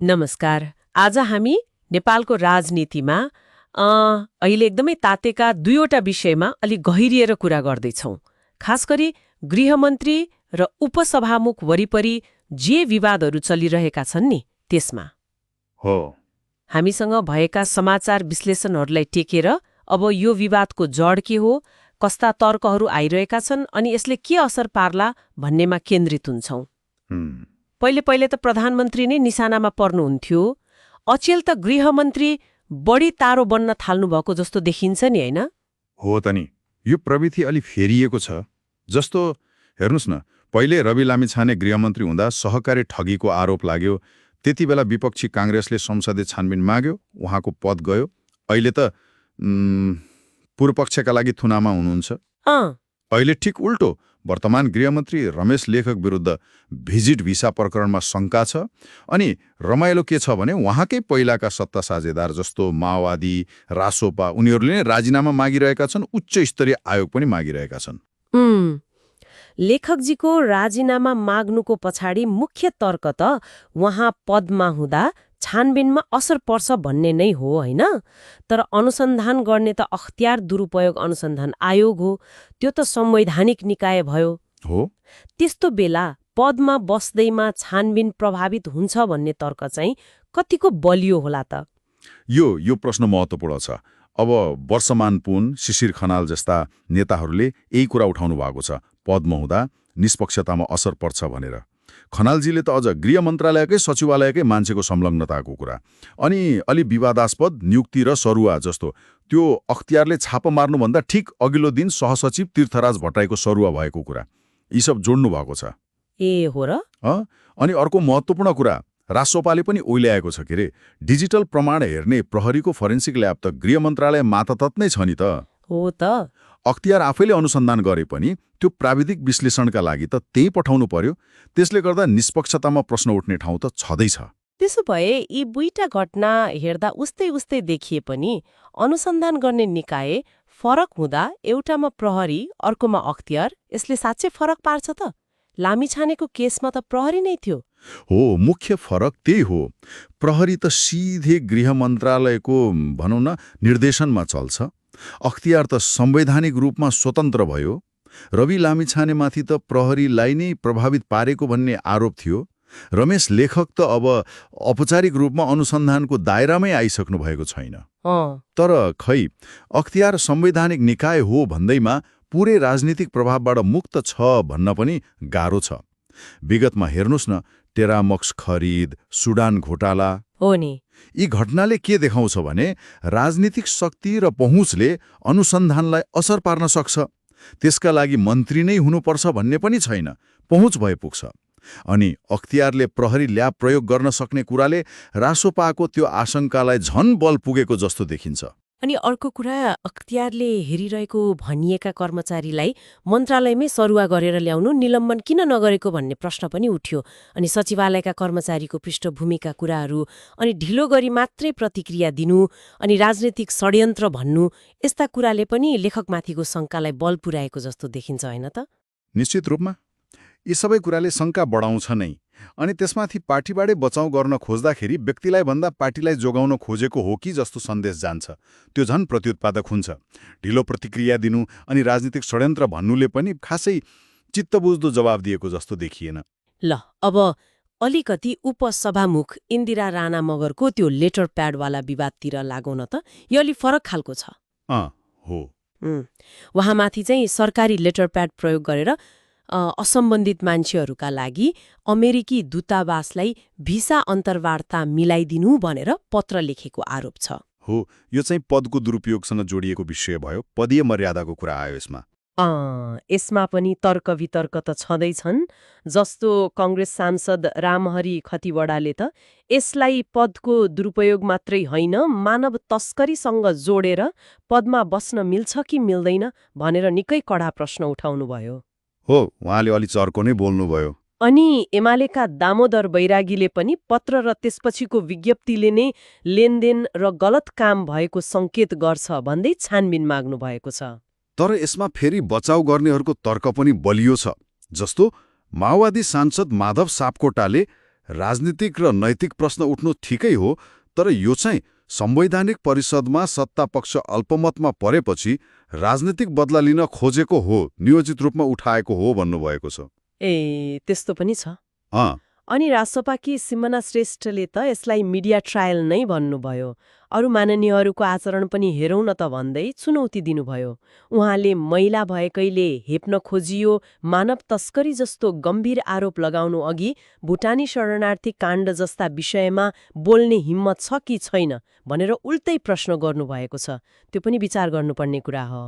नमस्कार। आज हामी नेपालको राजनीतिमा अहिले एकदमै तातेका दुईवटा विषयमा अलि गहिरिएर कुरा गर्दैछौँ। खास गरी गृहमन्त्री र उपसभामुख वरिपरि जे विवादहरू चलिरहेका छन् नि त्यसमा हो। हामीसँग भएका समाचार विश्लेषणहरूलाई टेकेर अब यो विवादको जड के हो, कस्ता तर्कहरू आइरहेका छन् अनि यसले के असर पार्ला भन्नेमा केन्द्रित हुन्छौँ। पहिले त प्रधानमन्त्री नै निशानामा पर्नुहुन्थ्यो। अचेल त गृहमन्त्री बढी तारो बन्न थाल्नु भएको जस्तो देखिन्छ नि, होइन? हो त नि, यो प्रवृत्ति अलि फेरिएको छ। जस्तो हेर्नुस् न, पहिले रवि लामिछाने गृहमन्त्री हुँदा सहकारी ठगीको आरोप लाग्यो। त्यति बेला विपक्षी काङ्ग्रेसले संसदीय छानबिन माग्यो, उहाँको पद गयो। अहिले त पूर्वपक्षका लागि थुनामा हुनुहुन्छ। अहिले ठिक उल्टो, वर्तमान गृहमन्त्री रमेश लेखक विरुद्ध भिजिट भिसा प्रकरणमा शङ्का छ। अनि रमाइलो के छ भने उहाँकै पहिलाका सत्ता साझेदार जस्तो माओवादी, रासोपा, उनीहरूले नै राजीनामा मागिरहेका छन्, उच्च स्तरीय आयोग पनि मागिरहेका छन्। लेखकजीको राजीनामा माग्नुको पछाडि मुख्य तर्क त उहाँ पदमा हुँदा छानबिनमा असर पर्छ भन्ने नै हो, होइन? तर अनुसन्धान गर्ने त अख्तियार दुरुपयोग अनुसन्धान आयोग हो, त्यो त संवैधानिक निकाय भयो। हो, त्यस्तो बेला पदमा बस्दैमा छानबिन प्रभावित हुन्छ भन्ने तर्क चाहिँ कतिको बलियो होला त? यो प्रश्न महत्त्वपूर्ण छ। अब वर्षमान पुन, शिशिर खनाल जस्ता नेताहरूले यही कुरा उठाउनु भएको छ, पदमा हुँदा निष्पक्षतामा असर पर्छ भनेर। खनालजीले त अझ गृह मन्त्रालयकै सचिवालयकै मान्छेको संलग्नताको कुरा अनि अलि विवादास्पद नियुक्ति र सरुवा जस्तो त्यो अख्तियारले छापा मार्नुभन्दा ठिक अघिल्लो दिन सहसचिव तीर्थराज भट्टराईको सरुवा भएको कुरा, यी सब जोड्नु भएको छ। ए हो र? अनि अर्को महत्त्वपूर्ण कुरा रासोपाले पनि ओइल्याएको छ के रे, डिजिटल प्रमाण हेर्ने प्रहरीको फोरेन्सिक ल्याब त गृह मन्त्रालय मातहत नै छ नि त। हो त। अख्तियार आफैले अनुसन्धान गरे पनि त्यो प्राविधिक विश्लेषणका लागि त त्यही पठाउनु पर्यो। त्यसले गर्दा निष्पक्षतामा प्रश्न उठ्ने ठाउँ त छँदैछ। त्यसो भए यी दुईटा घटना हेर्दा उस्तै देखिए पनि अनुसन्धान गर्ने निकाय फरक हुँदा एउटामा प्रहरी अर्कोमा अख्तियार, यसले साँच्चै फरक पार्छ त? लामिछानेको केसमा त प्रहरी नै थियो। हो, मुख्य फरक त्यही हो। प्रहरी त सिधै गृह मन्त्रालयको भनौँ न निर्देशनमा चल्छ। अख्तियार त संवैधानिक रूपमा स्वतन्त्र भयो। रवि लामिछानेमाथि त प्रहरीलाई नै प्रभावित पारेको भन्ने आरोप थियो। रमेश लेखक त अब औपचारिक रूपमा अनुसन्धानको दायरामै आइसक्नु भएको छैन। तर खै, अख्तियार संवैधानिक निकाय हो भन्दैमा पुरै राजनीतिक प्रभावबाट मुक्त छ भन्न पनि गाह्रो छ। विगतमा हेर्नुस् न, टेरामक्स खरिद, सुडान घोटाला, हो नि, यी घटनाले के देखाउँछ भने राजनीतिक शक्ति र पहुँचले अनुसन्धानलाई असर पार्न सक्छ। त्यसका लागि मन्त्री नै हुनुपर्छ भन्ने पनि छैन, पहुँच भए पुग्छ। अनि अख्तियारले प्रहरी ल्याब प्रयोग गर्न सक्ने कुराले रासोपाको त्यो आशंकालाई झन बल पुगेको जस्तो देखिन्छ। अनि अर्को कुरा, अख्तियारले हेरिरहेको भनिएका कर्मचारीलाई मन्त्रालयमै सरुवा गरेर ल्याउनु निलम्बन किन नगरेको भन्ने प्रश्न पनि उठ्यो। अनि सचिवालयका कर्मचारीको पृष्ठभूमिका कुराहरू, अनि ढिलो गरी मात्रै प्रतिक्रिया दिनु, अनि राजनीतिक षड्यन्त्र भन्नु, यस्ता कुराले पनि लेखकमाथिको शङ्कालाई बल पुर्याएको जस्तो देखिन्छ, होइन त? निश्चित रूपमा यी सबै कुराले शङ्का बढाउँछ नै। अनि त्यसमाथि पार्टीबाटै बचाउ गर्न खोज्दाखेरि व्यक्तिलाई भन्दा पार्टीलाई जोगाउन खोजेको हो कि जस्तो सन्देश जान्छ। त्यो झन् प्रत्युत्पादक हुन्छ। ढिलो प्रतिक्रिया दिनु अनि राजनीतिक षड्यन्त्र भन्नुले पनि खासै चित्तबुझ्दो जवाब दिएको जस्तो देखिएन। ल, अब अलिकति उपसभामुख इन्दिरा राणा मगरको त्यो लेटर प्याडवाला विवादतिर लागौँ न त। यो अलि फरक खालको छ। हो, उहाँमाथि चाहिँ सरकारी लेटर प्याड प्रयोग गरेर असम्बन्धित मान्छेहरूका लागि अमेरिकी दूतावासलाई भिसा अन्तर्वार्ता मिलाइदिनु भनेर पत्र लेखेको आरोप छ। हो, यो चाहिँ पदको दुरुपयोगसँग जोडिएको विषय भयो। पदीय मर्यादाको कुरा आयो यसमा। यसमा पनि तर्क वितर्क त छँदैछन्। जस्तो काङ्ग्रेस सांसद रामहरि खतिवडाले त यसलाई पदको दुरुपयोग मात्रै होइन, मानव तस्करीसँग जोडेर पदमा बस्न मिल्छ कि मिल्दैन भनेर निकै कडा प्रश्न उठाउनुभयो। हो, उहाँले अलि चर्को नै बोल्नुभयो। अनि एमालेका दामोदर बैरागीले पनि पत्र र त्यसपछिको विज्ञप्तिले नै लेनदेन र गलत काम भएको सङ्केत गर्छ भन्दै छानबिन माग्नु भएको छ। तर यसमा फेरि बचाउ गर्नेहरूको तर्क पनि बलियो छ। जस्तो माओवादी सांसद माधव सापकोटाले राजनीतिक र नैतिक प्रश्न उठ्नु ठिकै हो, तर यो चाहिँ संवैधानिक परिषदमा सत्तापक्ष अल्पमतमा परेपछि राजनीतिक बदला लिन खोजेको हो, नियोजित रूपमा उठाएको हो भन्नुभएको छ। त्यस्तो पनि छ। अँ, अनि राजसभाकी सिमना श्रेष्ठले त यसलाई मिडिया ट्रायल नै भन्नुभयो। अरू माननीयहरूको आचरण पनि हेरौँ न त भन्दै चुनौती दिनुभयो। उहाँले महिला भएकैले हेप्न खोजियो मानव तस्करी जस्तो गम्भीर आरोप लगाउनु अघि भुटानी शरणार्थी काण्ड जस्ता विषयमा बोल्ने हिम्मत छ कि छैन भनेर उल्टै प्रश्न गर्नुभएको छ। त्यो पनि विचार गर्नुपर्ने कुरा हो।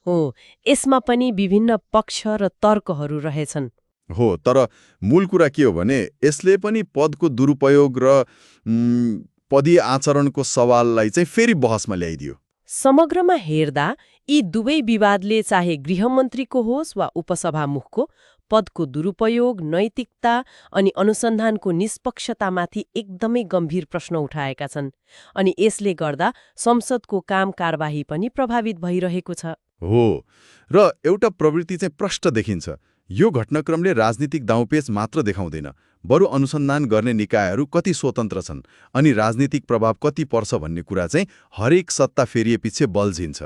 हो, यसमा पनि विभिन्न पक्ष र तर्कहरू रहेछन्। हो, तर मूल कुरा के हो भने यसले पनि पदको दुरुपयोग र पदीय आचरणको सवाललाई चाहिँ फेरि बहसमा ल्याइदियो। समग्रमा हेर्दा यी दुवै विवादले चाहे गृहमन्त्रीको होस् वा उपसभामुखको पदको दुरुपयोग, नैतिकता अनि अनुसन्धानको निष्पक्षतामाथि एकदमै गम्भीर प्रश्न उठाएका छन्। अनि यसले गर्दा संसदको काम कारबाही पनि प्रभावित भइरहेको छ। हो, र एउटा प्रवृत्ति चाहिँ प्रष्ट देखिन्छ। यो घटनाक्रमले राजनीतिक दाउपेच मात्र देखाउँदैन, बरु अनुसन्धान गर्ने निकायहरू कति स्वतन्त्र छन् अनि राजनीतिक प्रभाव कति पर्छ भन्ने कुरा चाहिँ हरेक सत्ता फेरिएपछि बल्झिन्छ।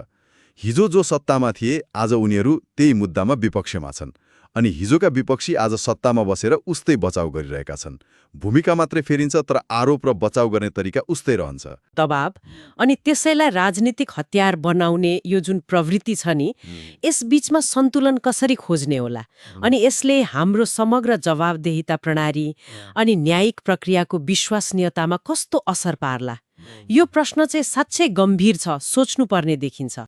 हिजो जो सत्तामा थिए, आज उनीहरू त्यही मुद्दामा विपक्षमा छन्, अनि हिजोका विपक्षी आज सत्तामा बसेर उस्तै बचाउ गरिरहेका छन्। भूमिका मात्रै फेरिन्छ, तर आरोप र बचाउ गर्ने तरिका उस्तै रहन्छ। दबाव अनि त्यसैलाई राजनीतिक हतियार बनाउने यो जुन प्रवृत्ति छ नि, यस बीचमा सन्तुलन कसरी खोज्ने होला? अनि यसले हाम्रो समग्र जवाबदेहिता प्रणाली अनि न्यायिक प्रक्रियाको विश्वसनीयतामा कस्तो असर पार्ला? यो प्रश्न चाहिँ साँच्चै गम्भीर छ, सोच्नुपर्ने देखिन्छ।